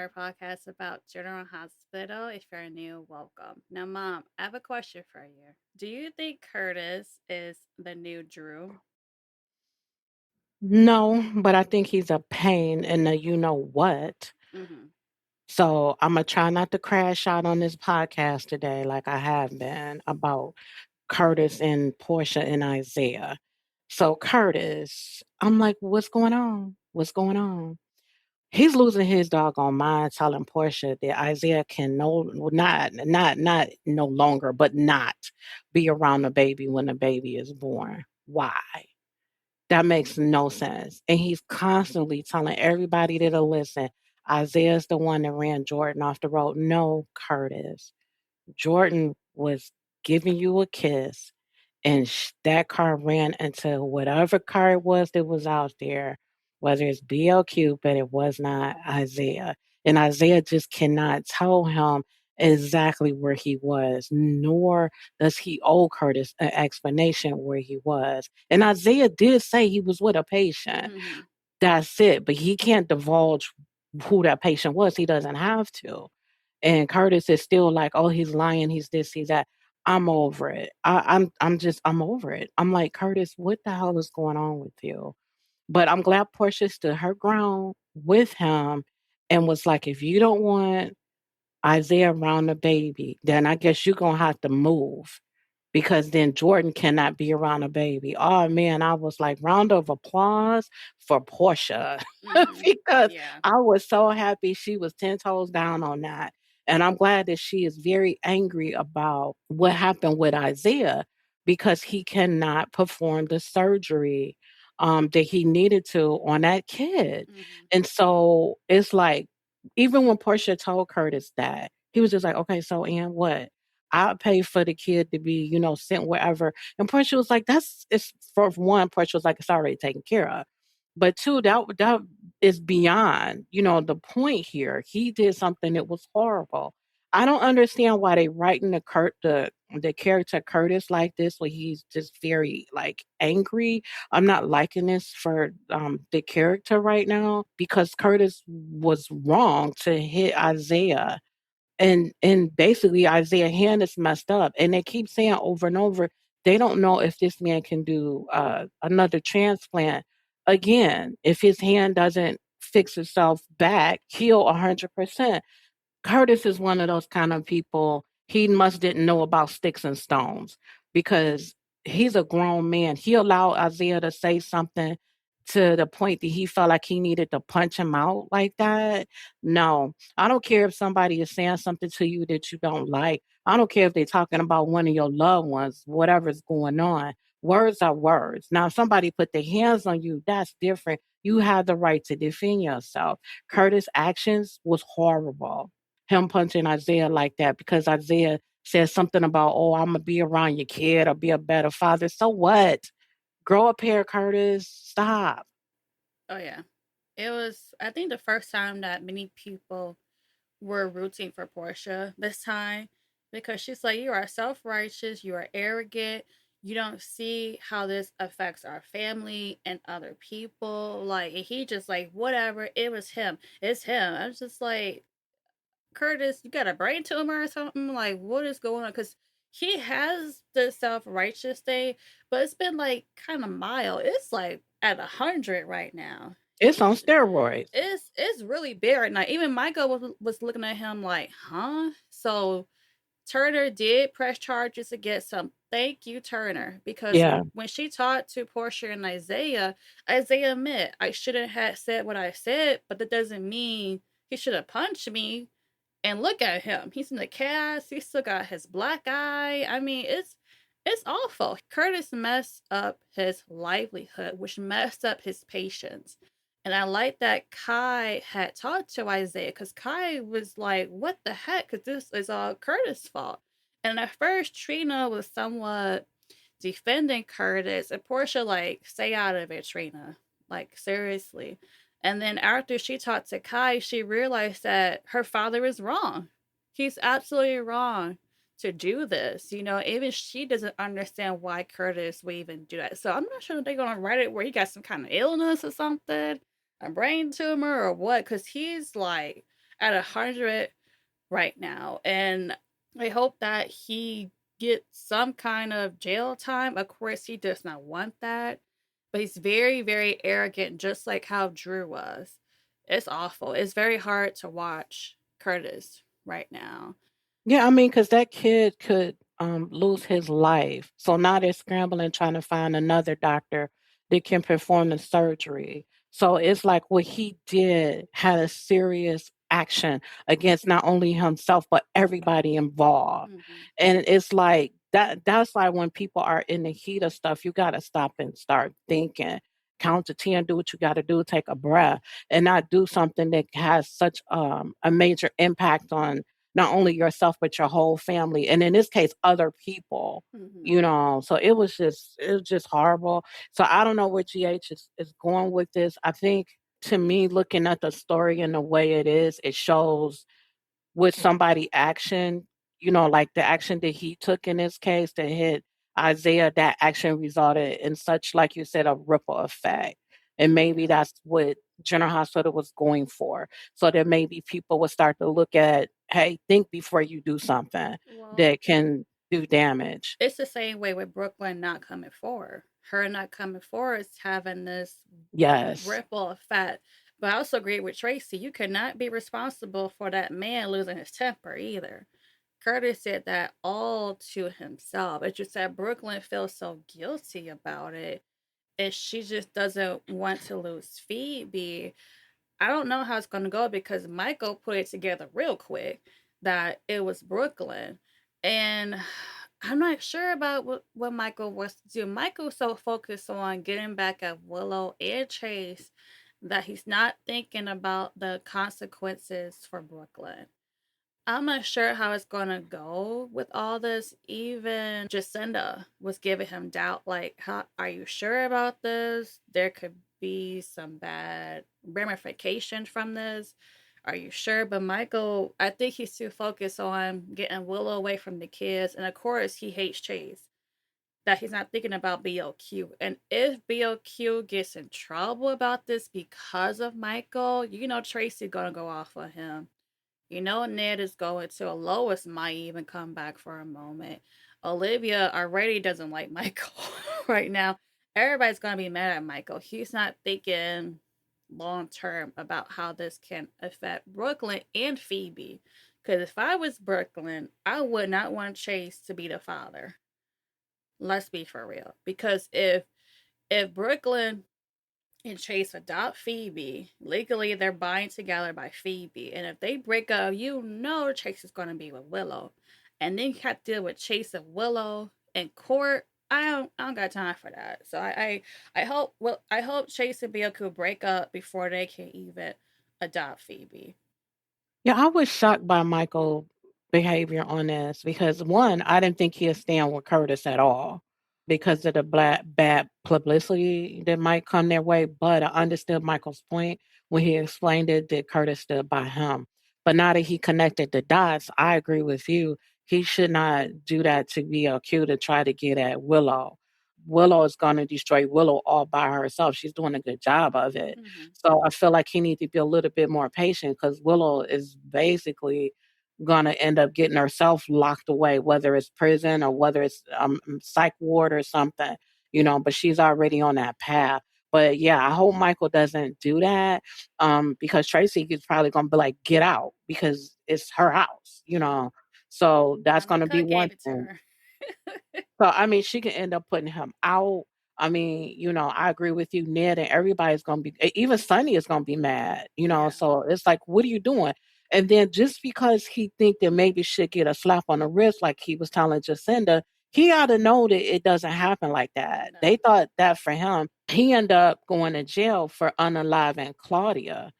our podcast about General Hospital. If you're new, welcome. Now, Mom, I have a question for you. Do you think Curtis is the new Drew? No, but I think he's a pain in the you know what. Mm-hmm. So I'm gonna try not to crash out on this podcast today, like I have been about Curtis and Portia and Isaiah. So Curtis, I'm like, what's going on? What's going on? He's losing his doggone mind, telling Portia that Isaiah can not no longer, but not be around the baby when the baby is born. Why? That makes no sense. And he's constantly telling everybody that'll listen, Isaiah's the one that ran Jordan off the road. No, Curtis. Jordan was giving you a kiss, and that car ran into whatever car it was that was out there, whether it's BLQ, but it was not Isaiah. And Isaiah just cannot tell him exactly where he was, nor does he owe Curtis an explanation where he was. And Isaiah did say he was with a patient. Mm-hmm. That's it. But he can't divulge who that patient was. He doesn't have to. And Curtis is still like, oh, he's lying, he's this, he's that. I'm over it. I'm over it. I'm like, Curtis, what the hell is going on with you? But I'm glad Portia stood her ground with him and was like, if you don't want Isaiah around the baby, then I guess you're gonna have to move because then Jordan cannot be around a baby. Oh man, I was like, round of applause for Portia Mm-hmm. because Yeah. I was so happy she was 10 toes down on that. And I'm glad that she is very angry about what happened with Isaiah because he cannot perform the surgery that he needed to on that kid. Mm-hmm. And so it's like, even when Portia told Curtis that, he was just like, okay, so Ann, what? I'll pay for the kid to be, sent wherever. And Portia was like, that's it's for one, Portia was like, it's already taken care of. But two, that is beyond, the point here. He did something that was horrible. I don't understand why they writing the character Curtis like this, where he's just very like angry. I'm not liking this for the character right now because Curtis was wrong to hit Isaiah and basically Isaiah hand is messed up, and they keep saying over and over they don't know if this man can do another transplant again. If his hand doesn't fix itself back, heal 100%. Curtis is one of those kind of people. He must didn't know about sticks and stones because he's a grown man. He allowed Isaiah to say something to the point that he felt like he needed to punch him out like that. No, I don't care if somebody is saying something to you that you don't like. I don't care if they're talking about one of your loved ones, whatever's going on. Words are words. Now, if somebody put their hands on you, that's different. You have the right to defend yourself. Curtis' actions was horrible, him punching Isaiah like that because Isaiah said something about, oh, I'm gonna be around your kid or be a better father. So what? Grow up here, Curtis. Stop. Oh, yeah. It was, I think, the first time that many people were rooting for Portia this time because she's like, you are self righteous, you are arrogant, you don't see how this affects our family and other people. Like, and he just like, whatever, it was him. It's him. I was just like, Curtis, you got a brain tumor or something? Like, what is going on? Because he has the self righteous thing, but it's been like kind of mild. It's like at 100 right now. It's on steroids. It's really big right now. Even Michael was looking at him like, huh? So Turner did press charges against him. Thank you, Turner, because Yeah. when she talked to Portia and Isaiah, Isaiah admit I shouldn't have said what I said, but that doesn't mean he should have punched me. And look at him. He's in the cast. He still got his black eye. I mean, it's awful. Curtis messed up his livelihood, which messed up his patience. And I like that Kai had talked to Isaiah because Kai was like, what the heck? Because this is all Curtis' fault. And at first, Trina was somewhat defending Curtis, and Portia, like, stay out of it, Trina. Like, seriously. And then after she talked to Kai, she realized that her father is wrong. He's absolutely wrong to do this. Even she doesn't understand why Curtis would even do that. So I'm not sure they're going to write it where he got some kind of illness or something, a brain tumor or what, because he's like, at 100 right now. And I hope that he gets some kind of jail time. Of course, he does not want that, but he's very, very arrogant, just like how Drew was. It's awful. It's very hard to watch Curtis right now. Yeah, I mean, because that kid could lose his life. So now they're scrambling trying to find another doctor that can perform the surgery. So it's like what he did had a serious action against not only himself but everybody involved. Hmm. And it's like that's why when people are in the heat of stuff, you gotta stop and start thinking. Count to 10, do what you gotta do, take a breath, and not do something that has such a major impact on not only yourself but your whole family, and in this case other people, Hmm. you know. So it was just horrible. So I don't know where GH is going with this. I think, to me, looking at the story and the way it is, it shows with somebody action, like the action that he took in this case to hit Isaiah, that action resulted in such, like you said, a ripple effect. And maybe Yeah. that's what General Hospital was going for. So that maybe people would start to look at, hey, think before you do something Well, that can do damage. it's the same way with Brooklyn not coming forward. Her not coming forward is having this Yes. ripple effect. But I also agree with Tracy. You cannot be responsible for that man losing his temper either. Curtis said that all to himself. It's just that Brooklyn feels so guilty about it. And she just doesn't want to lose Phoebe. I don't know how it's going to go because Michael put it together real quick that it was Brooklyn. And I'm not sure about what Michael wants to do. Michael's so focused on getting back at Willow and Chase that he's not thinking about the consequences for Brooklyn. I'm not sure how it's gonna go with all this. Even Jacinda was giving him doubt, like, "How are you sure about this? There could be some bad ramifications from this. Are you sure?" But Michael, I think he's too focused on getting Willow away from the kids, and of course, he hates Chase. That he's not thinking about BOQ. And if BOQ gets in trouble about this because of Michael, Tracy gonna go off on him. Ned is going to. Lois might even come back for a moment. Olivia already doesn't like Michael right now. Everybody's going to be mad at Michael. He's not thinking long term about how this can affect Brooklyn and Phoebe. Because if I was Brooklyn, I would not want Chase to be the father. Let's be for real. Because if Brooklyn and Chase adopt Phoebe. Legally, they're buying together by Phoebe. And if they break up, Chase is going to be with Willow. And then you have to deal with Chase and Willow in court. I don't got time for that. So I hope Chase and Bill could break up before they can even adopt Phoebe. Yeah, I was shocked by Michael' behavior on this because, one, I didn't think he'd stand with Curtis at all because of the bad publicity that might come their way. But I understood Michael's point when he explained it that Curtis stood by him. But now that he connected the dots, I agree with you. He should not do that to BLQ to try to get at Willow. Willow is going to destroy Willow all by herself. She's doing a good job of it. Mm-hmm. So I feel like he needs to be a little bit more patient because Willow is basically gonna end up getting herself locked away, whether it's prison or whether it's psych ward or something, But she's already on that path. But yeah, I hope Michael doesn't do that, because Tracy is probably gonna be like, "Get out," because it's her house. So that's Mama gonna be Cook one gave it to thing. her. So, I mean, she can end up putting him out. I mean, I agree with you, Ned, and everybody's gonna be even Sonny is gonna be mad. Yeah. So it's like, what are you doing? And then just because he think that maybe she'll get a slap on the wrist, like he was telling Jacinda, he ought to know that it doesn't happen like that. No. They thought that for him. He ended up going to jail for unaliving Claudia.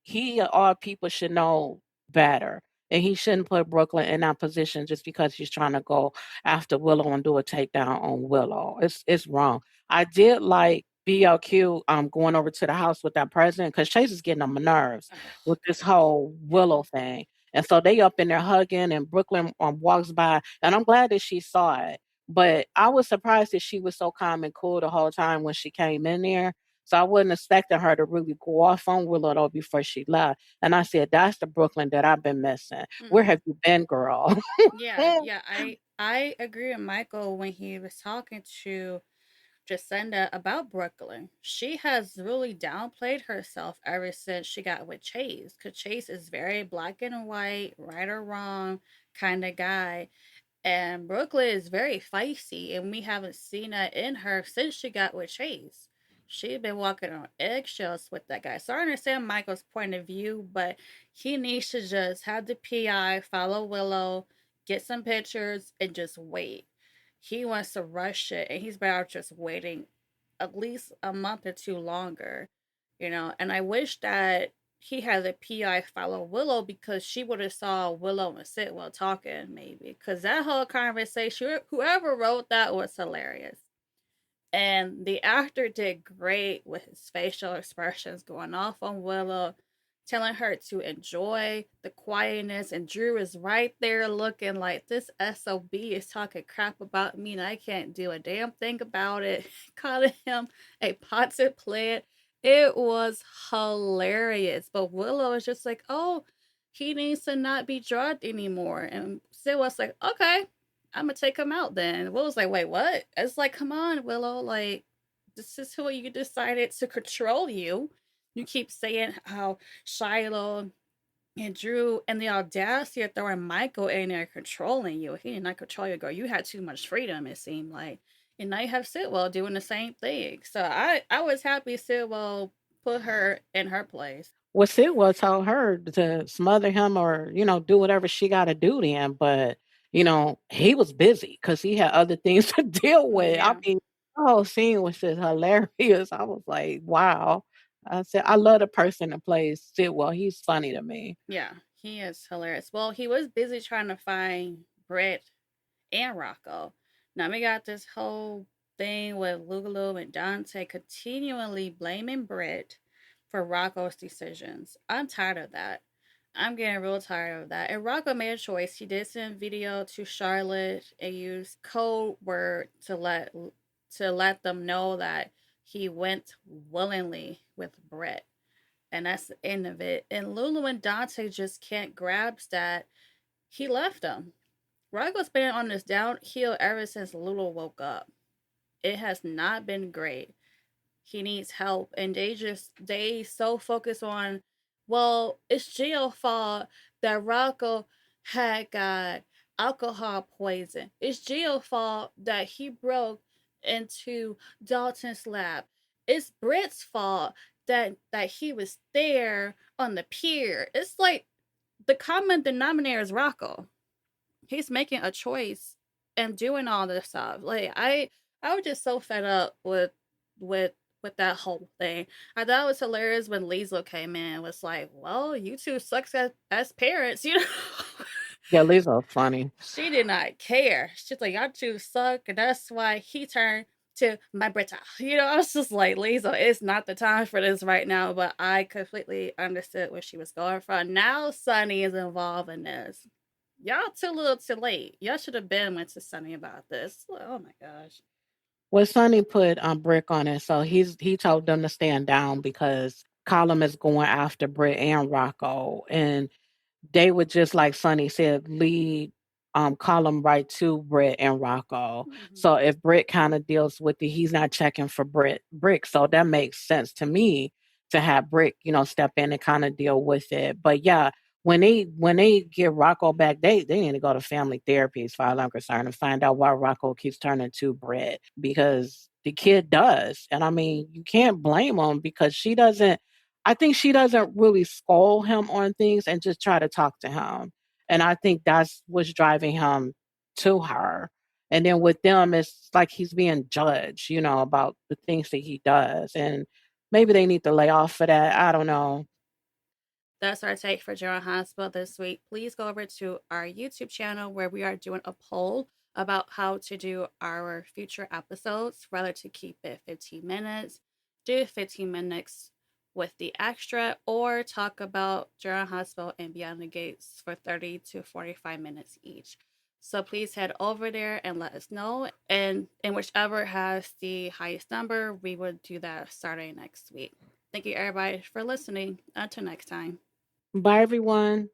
He, all people, should know better. And he shouldn't put Brooklyn in that position just because he's trying to go after Willow and do a takedown on Willow. It's wrong. I did like BLQ going over to the house with that president because Chase is getting on my nerves Oh, with this whole Willow thing. And so they up in there hugging, and Brooklyn walks by, and I'm glad that she saw it. But I was surprised that she was so calm and cool the whole time when she came in there. So I wasn't expecting her to really go off on Willow though before she left. And I said, that's the Brooklyn that I've been missing. Where Mm-mm. have you been, girl? Yeah, yeah. I agree with Michael when he was talking to Jacinda about Brooklyn. She has really downplayed herself ever since she got with Chase. Cause Chase is very black and white, right or wrong kind of guy. And Brooklyn is very feisty, and we haven't seen that in her since she got with Chase. She's been walking on eggshells with that guy. So I understand Michael's point of view, but he needs to just have the PI follow Willow, get some pictures, and just wait. He wants to rush it, and he's better just waiting at least a month or two longer, you know. And I wish that he had a PI follow Willow because she would have saw Willow and Sidewell talking maybe because that whole conversation, whoever wrote that was hilarious. And the actor did great with his facial expressions going off on Willow, telling her to enjoy the quietness. And Drew is right there looking like this SOB is talking crap about me and I can't do a damn thing about it. Calling him a potted plant. It was hilarious. But Willow is just like, oh, he needs to not be drugged anymore. And Sid was like, okay, I'm gonna take him out then. Willow's like, wait, what? It's like, come on, Willow. Like, this is who you decided to control you. You keep saying how Shiloh and Drew and the audacity of throwing Michael in there controlling you. He did not control you, girl. You had too much freedom, it seemed like. And now you have Sidwell doing the same thing. So I was happy Sidwell put her in her place. Well, Sidwell told her to smother him or, do whatever she got to do to him. But, he was busy because he had other things to deal with. I Yeah. mean, the whole scene was just hilarious. I was like, wow. I said, I love the person that plays Sidwell. He's funny to me. Yeah. He is hilarious. Well, he was busy trying to find Brit and Rocco. Now we got this whole thing with Lulu and Dante continually blaming Brit for Rocco's decisions. I'm tired of that. I'm getting real tired of that. And Rocco made a choice. He did send video to Charlotte and use code word to let them know that he went willingly with Brit. And that's the end of it. And Lulu and Dante just can't grasp that he left them. Rocco's been on this downhill ever since Lulu woke up. It has not been great. He needs help, and they so focus on, well, it's Gio's fault that Rocco had got alcohol poison. It's Gio's fault that he broke into Dalton's lab. It's Brit's fault that he was there on the pier. It's like the common denominator is Rocco. He's making a choice and doing all this stuff. Like I was just so fed up with with that whole thing. I thought it was hilarious when Liesl came in and was like, well, you two sucks as parents, you know. Yeah, Lisa was funny. She did not care. She's like, y'all two suck, and that's why he turned to my Brita. You know, I was just like, Lisa, it's not the time for this right now, but I completely understood where she was going from. Now Sonny is involved in this. Y'all too little too late. Y'all should have been went to Sonny about this. Oh my gosh. Well, Sonny put Brick on it, so he told them to stand down because Column is going after Britt and Rocco, and they would just like Sonny said, lead column right to Britt and Rocco. Mm-hmm. So if Britt kind of deals with it, he's not checking for Brick. So that makes sense to me to have Brick, step in and kind of deal with it. But yeah, when they get Rocco back, they need to go to family therapy as far as I'm concerned and find out why Rocco keeps turning to Britt because the kid does. And I mean, you can't blame him because she doesn't I think she doesn't really scold him on things and just try to talk to him. And I think that's what's driving him to her. And then with them, it's like he's being judged, about the things that he does. And maybe they need to lay off for that. I don't know. That's our take for General Hospital this week. Please go over to our YouTube channel where we are doing a poll about how to do our future episodes, whether to keep it 15 minutes, do 15 minutes with the extra, or talk about General Hospital and Beyond the Gates for 30 to 45 minutes each. So please head over there and let us know. And whichever has the highest number, we would do that starting next week. Thank you everybody for listening. Until next time. Bye, everyone.